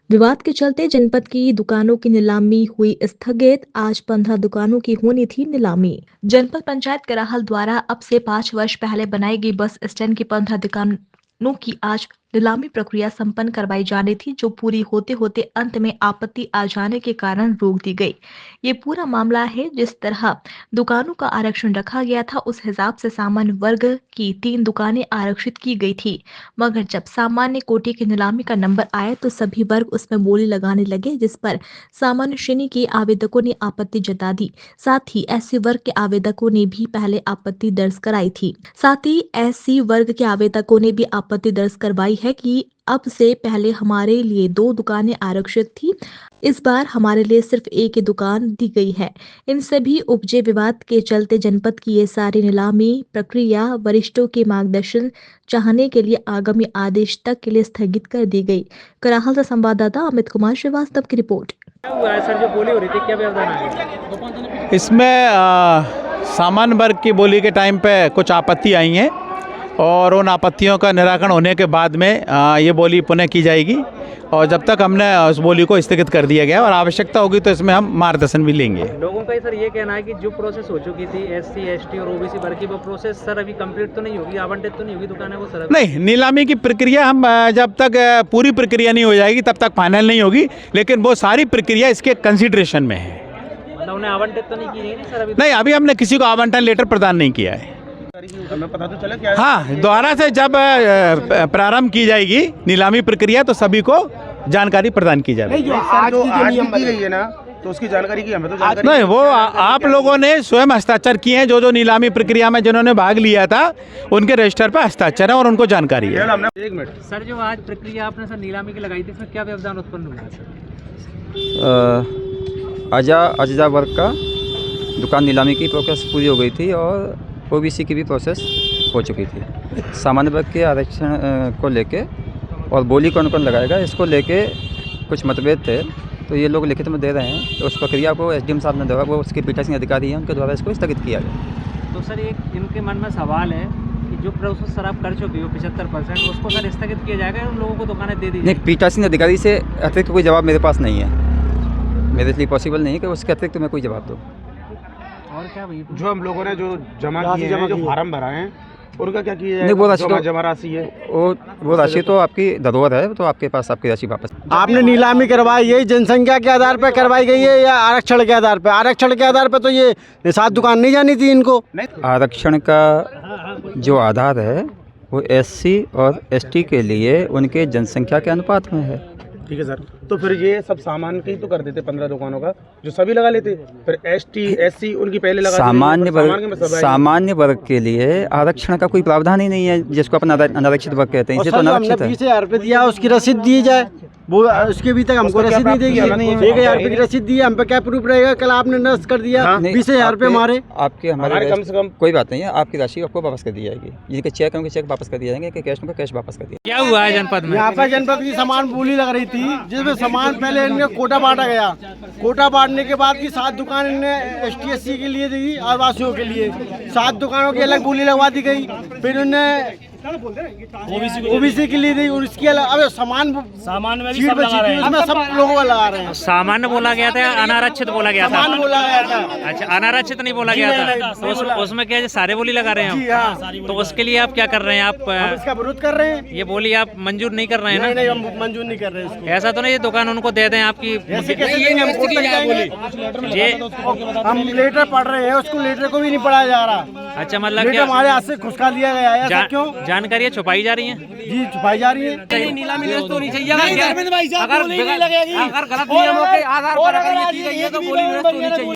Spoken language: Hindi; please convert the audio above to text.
विवाद के चलते जनपद की दुकानों की नीलामी हुई स्थगित। आज 15 दुकानों की होनी थी नीलामी। जनपद पंचायत कराहल द्वारा अब से 5 वर्ष पहले बनाई गई बस स्टैंड की 15 दुकानों की आज नीलामी प्रक्रिया संपन्न करवाई जानी थी, जो पूरी होते होते अंत में आपत्ति आ जाने के कारण रोक दी गई। ये पूरा मामला है। जिस तरह दुकानों का आरक्षण रखा गया था, उस हिसाब से सामान्य वर्ग की 3 दुकानें आरक्षित की गई थी, मगर जब सामान्य कोटि की नीलामी का नंबर आया तो सभी वर्ग उसमें बोली लगाने लगे, जिस पर सामान्य श्रेणी के आवेदकों ने आपत्ति जता दी। साथ ही एससी वर्ग के आवेदकों ने भी पहले आपत्ति दर्ज कराई थी। साथ ही एससी वर्ग के आवेदकों ने भी आपत्ति दर्ज करवाई है कि अब से पहले हमारे लिए 2 दुकानें आरक्षित थी, इस बार हमारे लिए सिर्फ एक ही दुकान दी गई है। इन सभी उपजे विवाद के चलते जनपद की ये सारी नीलामी प्रक्रिया वरिष्ठों के मार्गदर्शन चाहने के लिए आगामी आदेश तक के लिए स्थगित कर दी गई। कराहल से संवाददाता अमित कुमार श्रीवास्तव की रिपोर्ट। क्या हुआ है सर, जो बोली हो रही थी, क्या व्यवधान है? इसमें सामान्य वर्ग की बोली के टाइम पे कुछ आपत्ति आई हैं और उन आपत्तियों का निराकरण होने के बाद में ये बोली पुनः की जाएगी और जब तक हमने उस बोली को स्थगित कर दिया गया और आवश्यकता होगी तो इसमें हम मार्गदर्शन भी लेंगे। लोगों का सर ये कहना है कि जो प्रोसेस हो चुकी थी एससी एसटी और ओबीसी वर्ग की, वो प्रोसेस सर अभी कंप्लीट तो नहीं होगी, आवंटित तो नहीं होगी दुकानें वो सर? नहीं, नीलामी की प्रक्रिया हम जब तक पूरी प्रक्रिया नहीं हो जाएगी तब तक फाइनल नहीं होगी, लेकिन वो सारी प्रक्रिया इसके कंसिडरेशन में है। मतलब उन्हें आवंटित तो नहीं की गई सर अभी? नहीं, अभी हमने किसी को आवंटन लेटर प्रदान नहीं किया है। हमें पता तो चला क्या? हाँ, दोबारा से जब प्रारंभ की जाएगी नीलामी प्रक्रिया तो सभी को जानकारी प्रदान की जाएगी। जो आज की गई है ना, तो उसकी जानकारी की हमें तो जानकारी नहीं, वो आप लोगों ने स्वयं हस्ताक्षर किए हैं। जो नीलामी प्रक्रिया में जिन्होंने भाग लिया था उनके रजिस्टर पर हस्ताक्षर है और उनको जानकारी है। एक मिनट सर, जो आज प्रक्रिया आपने सर नीलामी की लगाई थी, इसमें क्या व्यवधान उत्पन्न हुआ सर? अजजा वर्ग का दुकान नीलामी की प्रोसेस पूरी हो गई थी और ओबीसी की भी प्रोसेस हो चुकी थी। सामान्य वर्ग के आरक्षण को लेके और बोली कौन कौन लगाएगा इसको लेके कुछ मतभेद थे, तो ये लोग लिखित में दे रहे हैं। तो उस प्रक्रिया को एसडीएम साहब ने द्वारा, वो उसके पीठासीन अधिकारी हैं, उनके द्वारा इसको स्थगित किया गया। तो सर एक इनके मन में सवाल है कि जो प्रोसेस सर आप कर चुके हो 75%, उसको सर स्थगित किया जाएगा या उन लोगों को दुकानें दे दी? नहीं, पीठासीन अधिकारी से अतिरिक्त कोई जवाब मेरे पास नहीं है। मेरे लिए पॉसिबल नहीं है कि उसके अतिरिक्त मैं कोई जवाब दूँ। और क्या भाई, जो हम लोगों ने जो जमा किए हैं, जो फार्म भरा है, उनका क्या किया नहीं, वो राशि तो जमा राशि है, वो राशि तो आपकी धरोहर है, तो आपके पास आपकी राशि वापस। आपने नीलामी करवाई है जनसंख्या के आधार पर करवाई गई है या आरक्षण के आधार पर? आरक्षण के आधार पर तो ये 7 दुकान नहीं जानी थी इनको। आरक्षण का जो आधार है वो एससी और एसटी के लिए उनके जनसंख्या के अनुपात में है। ठीक है सर, तो फिर ये सब सामान के ही तो कर देते 15 दुकानों का, जो सभी लगा लेते। फिर एसटी एससी उनकी पहले लगा सामान्य वर्ग के लिए आरक्षण का कोई प्रावधान ही नहीं है, जिसको अपन अनारक्षित वर्ग कहते हैं। इसे तो अनारक्षित है। 20,000 रुपये दिया, उसकी रसीद दी जाए, वो उसके भी तक हमको रसीद नहीं देगी। 1,000 रुपये की रसीद दी, हम पे क्या प्रूफ रहेगा? कल आपने नष्ट कर दिया 20,000 रुपये हमारे। आपके हमारे कम से कम कोई बात नहीं है, आपकी राशि आपको वापस कर दी जाएगी। जिनके चेक है उनके चेक वापस कर दिए जाएंगे, कि कैश में कैश वापस कर दिया। क्या हुआ है जनपद में? यहाँ पर जनपद की सामान बोली लग रही थी, जिसमें सामान पहले इनका कोटा बांटा गया। कोटा बांटने के बाद की 7 दुकान इनने एसटी एससी के लिए दी, आदिवासियों के लिए 7 दुकानों की अलग बोली लगवा दी गई। फिर उन्हें ओबीसी के लिए दी और इसकी अलग। अब सामान में भी सब लगा रहे हैं, उसमें सब लोगों को लगा रहे हैं। सामान्य बोला गया था, अनारक्षित बोला गया था? सामान बोला गया था। अच्छा, अनारक्षित नहीं बोला गया था। तो उसमें क्या है, सारे बोली लगा रहे हैं? तो उसके लिए आप क्या कर रहे हैं? आप इसका विरोध कर रहे हैं। ये बोली आप मंजूर नहीं कर रहे हैं ना? नहीं, हम मंजूर नहीं कर रहे हैं इसको। ऐसा तो नहीं ये दुकान उनको दे दें आपकी? ऐसे कैसे देंगे? हम कोर्ट तक जाएंगे। ये हम लेटर पढ़ रहे हैं, उसको लेटर को भी नहीं पढ़ाया जा रहा। अच्छा, मतलब लेटर हमारे हाथ से खुशका लिया गया है। ऐसा क्यों? जानकारी छुपाई जा रही है? जी, छुपाई जा रही है। नीलामी तो होनी चाहिए। अगर गलत नियमों के आधार पर अगर ये की गई है तो बोली होनी चाहिए।